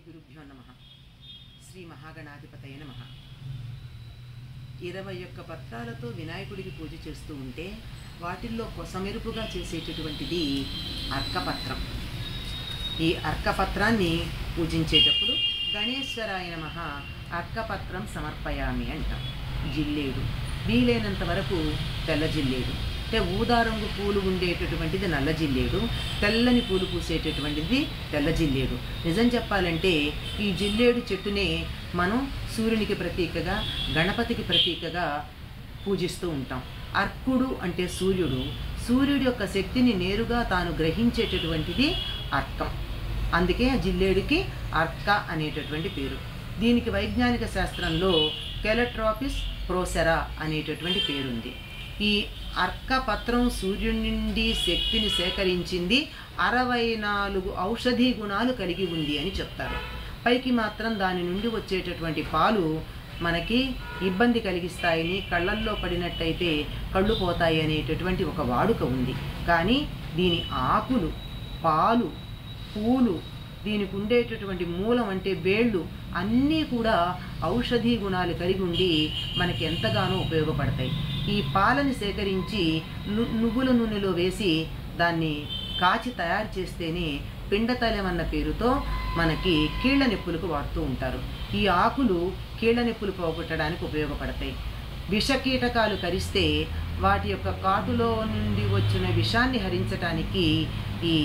గురుభ్యో నమః. శ్రీ మహాగణాధిపతయ నమః. 21 పత్రాలతో వినాయకుడికి పూజ చేస్తూ ఉంటే వాటిల్లో కొసమెరుపుగా చేసేటటువంటిది అర్కపత్రం. ఈ అర్కపత్రాన్ని పూజించేటప్పుడు గణేశ్వరాయ నమః అర్కపత్రం సమర్పయామి అంటాం. జిల్లేడు, వీలైనంత వరకు తెల్ల జిల్లేడు, అంటే ఊదా రంగు పూలు ఉండేటటువంటిది నల్ల జిల్లేడు, తెల్లని పూలు పూసేటటువంటిది తెల్ల జిల్లేడు. నిజం చెప్పాలంటే ఈ జిల్లేడు చెట్టునే మనం సూర్యునికి ప్రతీకగా, గణపతికి ప్రతీకగా పూజిస్తూ ఉంటాం. అర్కుడు అంటే సూర్యుడు, సూర్యుడి యొక్క శక్తిని నేరుగా తాను గ్రహించేటటువంటిది అర్కం. అందుకే ఆ జిల్లేడుకి అర్క అనేటటువంటి పేరు. దీనికి వైజ్ఞానిక శాస్త్రంలో కెలట్రాపిస్ ప్రోసెరా అనేటటువంటి పేరుంది. ఈ అర్కపత్రం సూర్యుడి నుండి శక్తిని సేకరించింది, 64 ఔషధీ గుణాలు కలిగి ఉంది అని చెప్తారు. పైకి మాత్రం దాని నుండి వచ్చేటటువంటి పాలు మనకి ఇబ్బంది కలిగిస్తాయని, కళ్ళల్లో పడినట్టయితే కళ్ళు పోతాయి అనేటటువంటి ఒక వాడుక ఉంది. కానీ దీని ఆకులు, పాలు, పూలు, దీనికి ఉండేటటువంటి మూలం అంటే వేళ్ళు అన్నీ కూడా ఔషధీ గుణాలు కలిగి ఉండి మనకి ఎంతగానో ఉపయోగపడతాయి. ఈ పాలని సేకరించి నువ్వుల నూనెలో వేసి దాన్ని కాచి తయారు చేస్తేనే పిండతైలం అన్న పేరుతో మనకి కీళ్ల నొప్పులకు వాడుతూ ఉంటారు. ఈ ఆకులు కీళ్ల నొప్పులు పోగొట్టడానికి ఉపయోగపడతాయి. విషకీటకాలు కరిస్తే వాటి యొక్క కాటులో నుండి వచ్చిన విషాన్ని హరించటానికి ఈ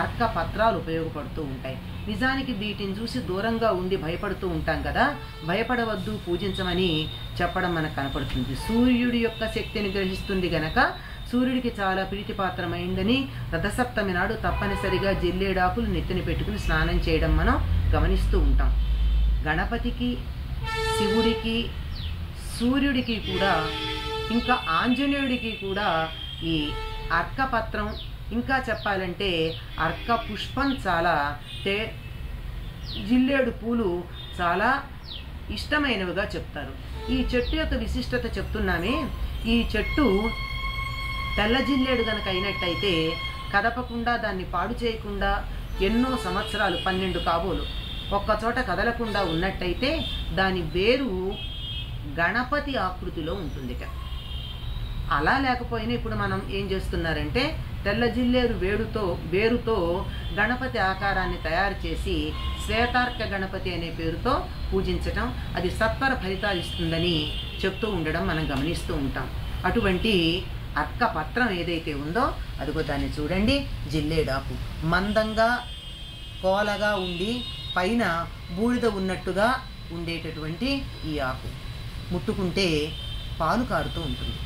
అర్క పత్రాలు ఉపయోగపడుతూ ఉంటాయి. నిజానికి వీటిని చూసి దూరంగా ఉండి భయపడుతూ ఉంటాం కదా, భయపడవద్దు, పూజించమని చెప్పడం మనకు కనపడుతుంది. సూర్యుడి యొక్క శక్తిని గ్రహిస్తుంది గనక సూర్యుడికి చాలా ప్రీతిపాత్రమైందని రథసప్తమి నాడు తప్పనిసరిగా జిల్లేడాకులు నెత్తిన పెట్టుకుని స్నానం చేయడం మనం గమనిస్తూ ఉంటాం. గణపతికి, శివుడికి, సూర్యుడికి కూడా, ఇంకా ఆంజనేయుడికి కూడా ఈ అర్కపత్రం, ఇంకా చెప్పాలంటే అర్క పుష్పం చాలా, జిల్లేడు పూలు చాలా ఇష్టమైనవిగా చెప్తారు. ఈ చెట్టు యొక్క విశిష్టత చెప్తున్నామే. ఈ చెట్టు తెల్ల జిల్లేడు గనక అయినట్టయితే కదపకుండా, దాన్ని పాడు చేయకుండా ఎన్నో సంవత్సరాలు, 12 కాబోలు ఒక్కచోట కదలకుండా ఉన్నట్టయితే దాని వేరు గణపతి ఆకృతిలో ఉంటుంది. అలా లేకపోయినా ఇప్పుడు మనం ఏం చేస్తున్నారంటే తెల్ల జిల్లేరు వేరుతో గణపతి ఆకారాన్ని తయారు చేసి శ్వేతార్క గణపతి అనే పేరుతో పూజించటం, అది సత్వర ఫలితాలు ఇస్తుందని చెప్తూ ఉండడం మనం గమనిస్తూ ఉంటాం. అటువంటి అర్కపత్రం ఏదైతే ఉందో అదిగో దాన్ని చూడండి. జిల్లేడాకు మందంగా కోలగా ఉండి పైన బూడిద ఉన్నట్టుగా ఉండేటటువంటి ఈ ఆకు ముట్టుకుంటే పాలు కారుతూ ఉంటుంది.